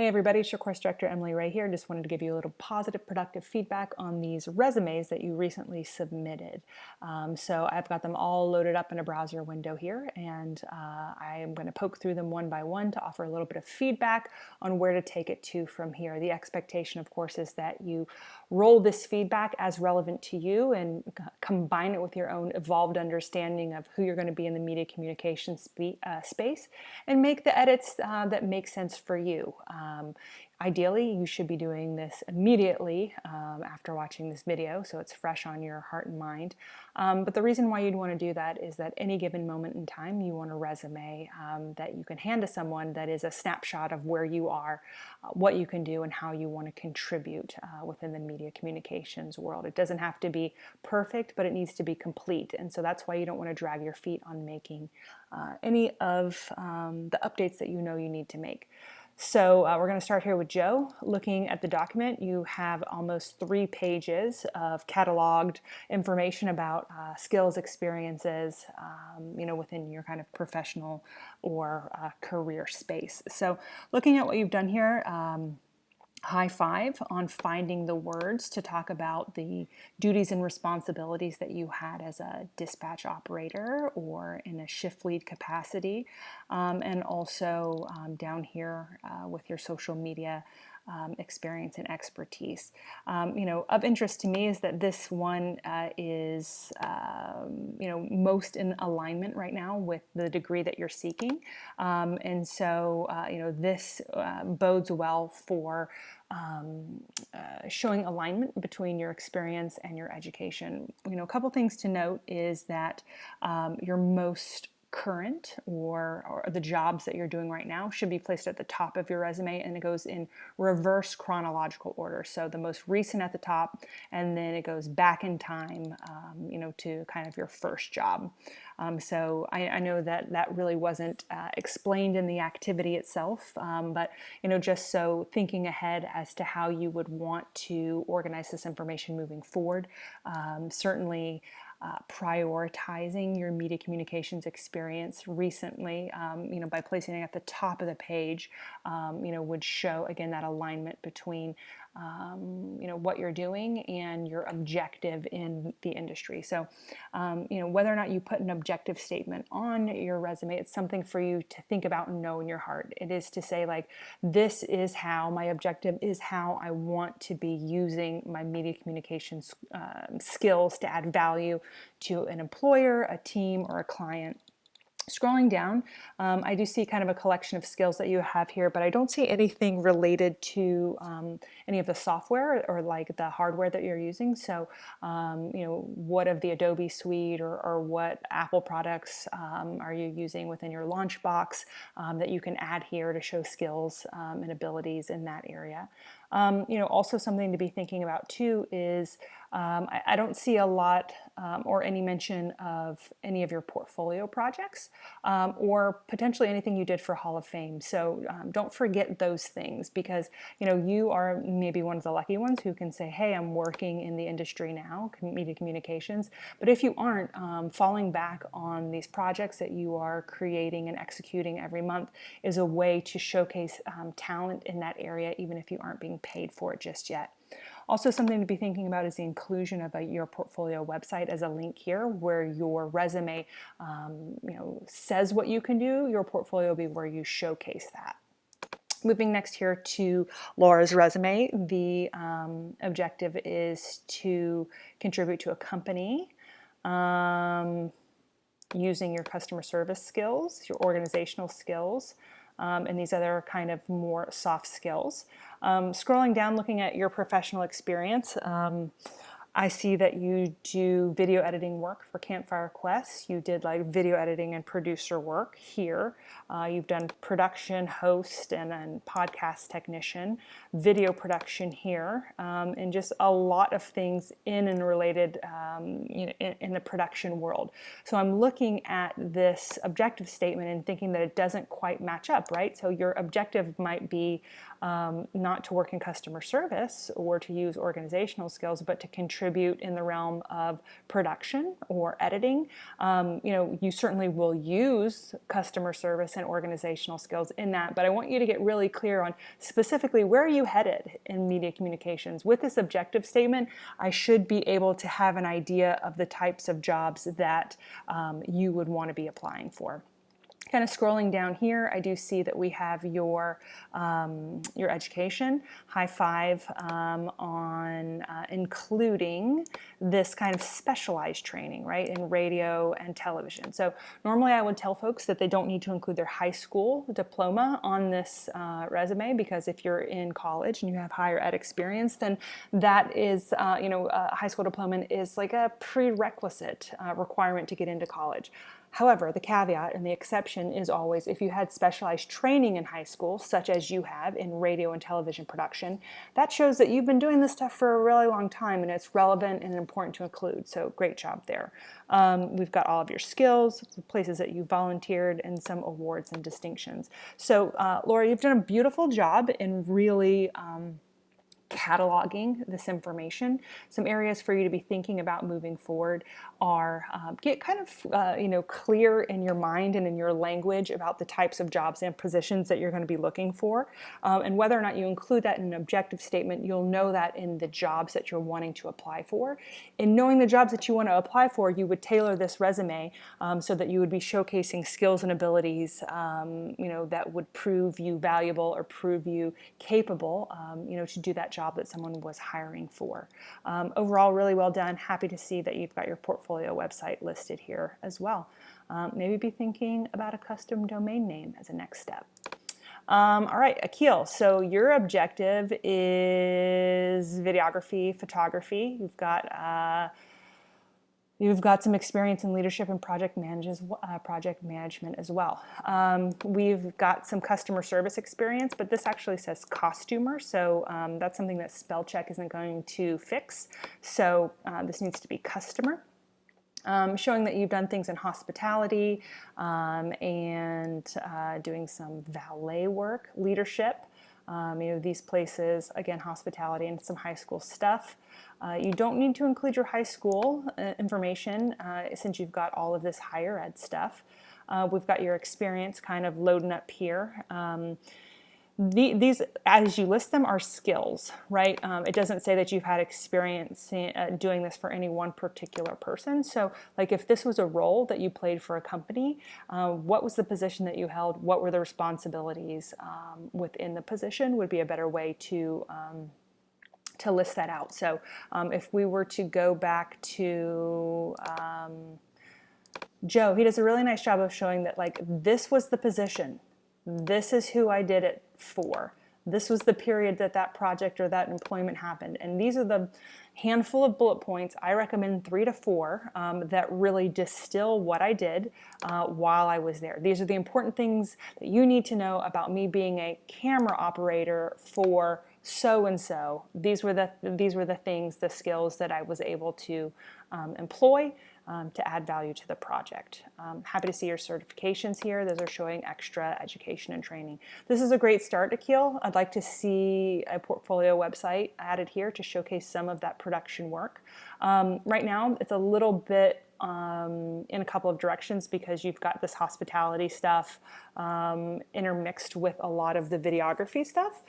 Hey everybody, it's your course director Emily Ray here. Just wanted to give you a little positive, productive feedback on these resumes that you recently submitted. So I've got them all loaded up in a browser window here, and I am going to poke through them one by one to offer a little bit of feedback on where to take it to from here. The expectation, of course, is that you roll this feedback as relevant to you and combine it with your own evolved understanding of who you're going to be in the media communication space, and make the edits that make sense for you. Ideally, you should be doing this immediately after watching this video, so it's fresh on your heart and mind. But the reason why you'd want to do that is that any given moment in time, you want a resume that you can hand to someone that is a snapshot of where you are, what you can do, and how you want to contribute within the media communications world. It doesn't have to be perfect, but it needs to be complete. And so that's why you don't want to drag your feet on making any of the updates that you know you need to make. So we're going to start here with Joe. Looking at the document, you have almost 3 pages of cataloged information about skills, experiences, within your kind of professional or career space. So looking at what you've done here, high five on finding the words to talk about the duties and responsibilities that you had as a dispatch operator or in a shift lead capacity, and also down here with your social media experience and expertise. Of interest to me is that this one is, most in alignment right now with the degree that you're seeking. And so, this bodes well for showing alignment between your experience and your education. A couple things to note is that your most current or the jobs that you're doing right now should be placed at the top of your resume, and it goes in reverse chronological order. So the most recent at the top, and then it goes back in time, to kind of your first job. So I know that really wasn't explained in the activity itself, but just so thinking ahead as to how you would want to organize this information moving forward, certainly prioritizing your media communications experience recently, by placing it at the top of the page, would show again that alignment between what you're doing and your objective in the industry. So, whether or not you put an objective statement on your resume, it's something for you to think about and know in your heart. It is to say, like, this is how my objective is, how I want to be using my media communications skills to add value to an employer, a team, or a client. Scrolling down, I do see kind of a collection of skills that you have here, but I don't see anything related to any of the software or like the hardware that you're using. So, what of the Adobe suite or what Apple products are you using within your launch box that you can add here to show skills and abilities in that area. Also something to be thinking about too is I don't see a lot or any mention of any of your portfolio projects or potentially anything you did for Hall of Fame. So don't forget those things, because you are maybe one of the lucky ones who can say, hey, I'm working in the industry now, media communications. But if you aren't, falling back on these projects that you are creating and executing every month is a way to showcase talent in that area, even if you aren't being paid for it just yet. Also, something to be thinking about is the inclusion of your portfolio website as a link here, where your resume says what you can do. Your portfolio will be where you showcase that. Moving next here to Laura's resume, the objective is to contribute to a company using your customer service skills, your organizational skills, and these other kind of more soft skills. Scrolling down, looking at your professional experience, I see that you do video editing work for Campfire Quest. You did like video editing and producer work here. You've done production, host, and then podcast technician, video production here, and just a lot of things in and related in the production world. So I'm looking at this objective statement and thinking that it doesn't quite match up, right? So your objective might be not to work in customer service or to use organizational skills, but to contribute contribute in the realm of production or editing. You certainly will use customer service and organizational skills in that, but I want you to get really clear on specifically where are you headed in media communications. With this objective statement, I should be able to have an idea of the types of jobs that you would want to be applying for. Kind of scrolling down here, I do see that we have your education. High five on including this kind of specialized training, right, in radio and television. So normally I would tell folks that they don't need to include their high school diploma on this resume, because if you're in college and you have higher ed experience, then that is, a high school diploma is like a prerequisite requirement to get into college. However, the caveat and the exception is always if you had specialized training in high school, such as you have in radio and television production, that shows that you've been doing this stuff for a really long time and it's relevant and important to include. So great job there. We've got all of your skills, places that you volunteered, and some awards and distinctions. So Laura, you've done a beautiful job in really cataloging this information. Some areas for you to be thinking about moving forward are get kind of clear in your mind and in your language about the types of jobs and positions that you're going to be looking for, and whether or not you include that in an objective statement. You'll know that in the jobs that you're wanting to apply for. In knowing the jobs that you want to apply for, you would tailor this resume so that you would be showcasing skills and abilities that would prove you valuable or prove you capable to do that job that someone was hiring for. Overall, really well done. Happy to see that you've got your portfolio website listed here as well. Maybe be thinking about a custom domain name as a next step. All right, Akil, so your objective is videography, photography. You've got some experience in leadership and project management as well. We've got some customer service experience, but this actually says costumer, so that's something that spell check isn't going to fix. So this needs to be customer. Showing that you've done things in hospitality and doing some valet work, leadership. These places, again, hospitality and some high school stuff. You don't need to include your high school information since you've got all of this higher ed stuff. We've got your experience kind of loading up here. These, as you list them, are skills, right? It doesn't say that you've had experience doing this for any one particular person. So, like if this was a role that you played for a company, what was the position that you held? What were the responsibilities within the position would be a better way to list that out. So if we were to go back to Joe, he does a really nice job of showing that like this was the position. This is who I did it for. This was the period that that project or that employment happened. And these are the handful of bullet points. I recommend 3 to 4 that really distill what I did while I was there. These are the important things that you need to know about me being a camera operator for so-and-so. These were the things, the skills that I was able to employ to add value to the project. Happy to see your certifications here. Those are showing extra education and training. This is a great start, Akil. I'd like to see a portfolio website added here to showcase some of that production work. Right now, it's a little bit in a couple of directions because you've got this hospitality stuff intermixed with a lot of the videography stuff.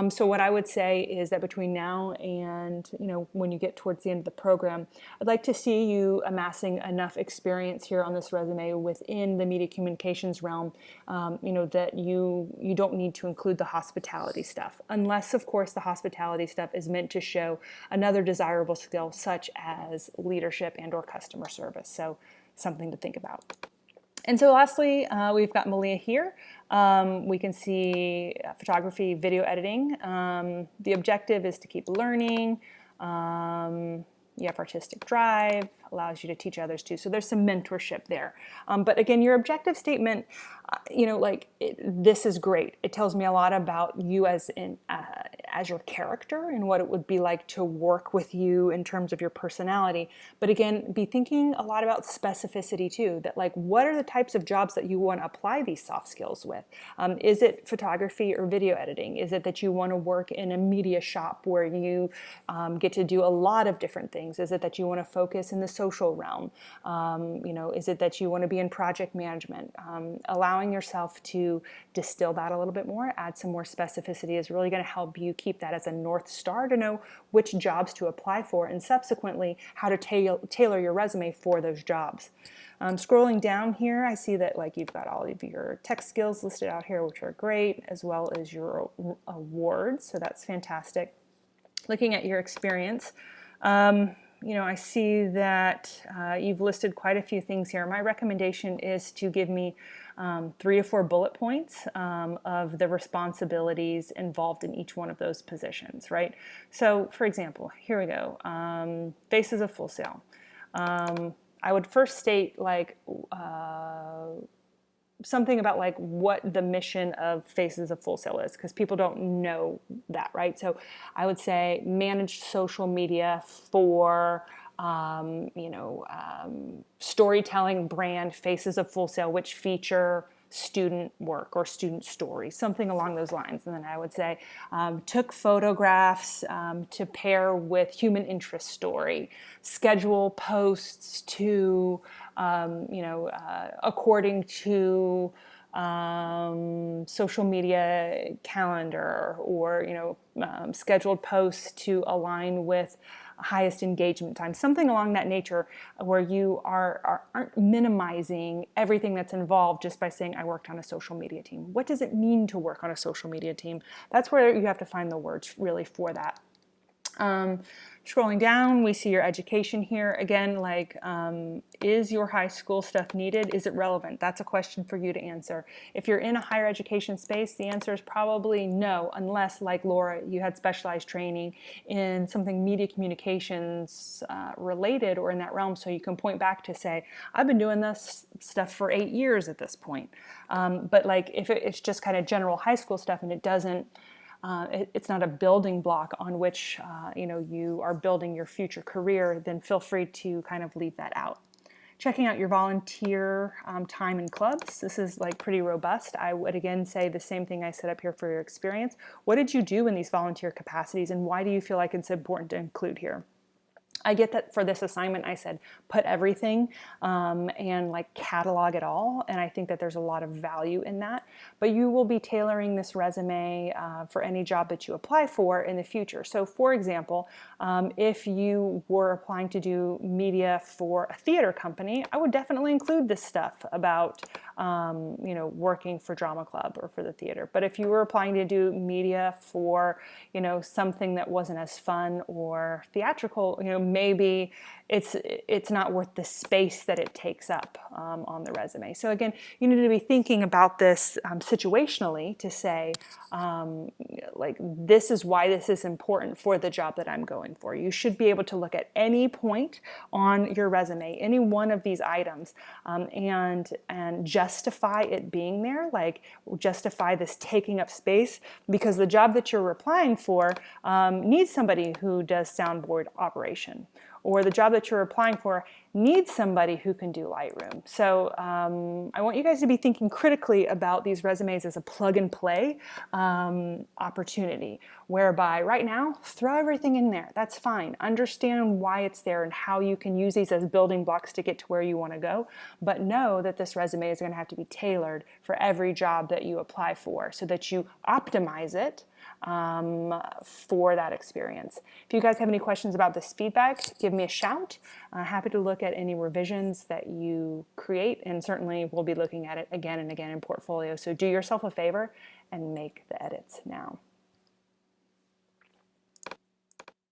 So what I would say is that between now and when you get towards the end of the program, I'd like to see you amassing enough experience here on this resume within the media communications realm, that you don't need to include the hospitality stuff, unless of course the hospitality stuff is meant to show another desirable skill such as leadership and or customer service. So something to think about. And so lastly, we've got Malia here. We can see photography, video editing. The objective is to keep learning. You have artistic drive, allows you to teach others too. So there's some mentorship there. But again, your objective statement, this is great. It tells me a lot about you as as your character and what it would be like to work with you in terms of your personality. But again, be thinking a lot about specificity too, that like, what are the types of jobs that you want to apply these soft skills with? Is it photography or video editing? Is it that you want to work in a media shop where you get to do a lot of different things? Is it that you want to focus in the social realm? Is it that you want to be in project management? Allowing yourself to distill that a little bit more, add some more specificity is really going to help you keep that as a North Star to know which jobs to apply for and subsequently how to tailor your resume for those jobs. Scrolling down here, I see that like you've got all of your tech skills listed out here, which are great, as well as your awards. So that's fantastic. Looking at your experience, I see that you've listed quite a few things here. My recommendation is to give me 3 to 4 bullet points of the responsibilities involved in each one of those positions, right? So, for example, here we go. Faces of Full Sail. I would first state like something about like what the mission of Faces of Full Sail is, because people don't know that, right? So I would say manage social media for storytelling brand Faces of Full Sail, which feature student work or student stories, something along those lines. And then I would say took photographs to pair with human interest story, schedule posts to according to social media calendar, or scheduled posts to align with highest engagement time, something along that nature, where you aren't minimizing everything that's involved just by saying I worked on a social media team. What does it mean to work on a social media team? That's where you have to find the words really for that. Scrolling down, we see your education here. Again, like, is your high school stuff needed? Is it relevant? That's a question for you to answer. If you're in a higher education space, the answer is probably no, unless, like Laura, you had specialized training in something media communications related or in that realm, so you can point back to say, I've been doing this stuff for 8 years at this point. But like, if it's just kind of general high school stuff and it doesn't, it's not a building block on which you are building your future career, then feel free to kind of leave that out. Checking out your volunteer time in clubs. This is like pretty robust. I would again say the same thing I said up here for your experience. What did you do in these volunteer capacities, and why do you feel like it's important to include here? I get that for this assignment, I said, put everything and like catalog it all. And I think that there's a lot of value in that. But you will be tailoring this resume for any job that you apply for in the future. So for example, if you were applying to do media for a theater company, I would definitely include this stuff about working for drama club or for the theater. But if you were applying to do media for something that wasn't as fun or theatrical, maybe it's not worth the space that it takes up on the resume. So again, you need to be thinking about this situationally to say, like, this is why this is important for the job that I'm going for. You should be able to look at any point on your resume, any one of these items, and justify it being there, like justify this taking up space, because the job that you're applying for needs somebody who does soundboard operation, or the job that you're applying for needs somebody who can do Lightroom. So I want you guys to be thinking critically about these resumes as a plug and play opportunity, whereby right now, throw everything in there. That's fine. Understand why it's there and how you can use these as building blocks to get to where you want to go. But know that this resume is going to have to be tailored for every job that you apply for so that you optimize it for that experience. If you guys have any questions about this feedback, give me a shout. Happy to look at any revisions that you create, and certainly we'll be looking at it again and again in portfolio. So do yourself a favor and make the edits now.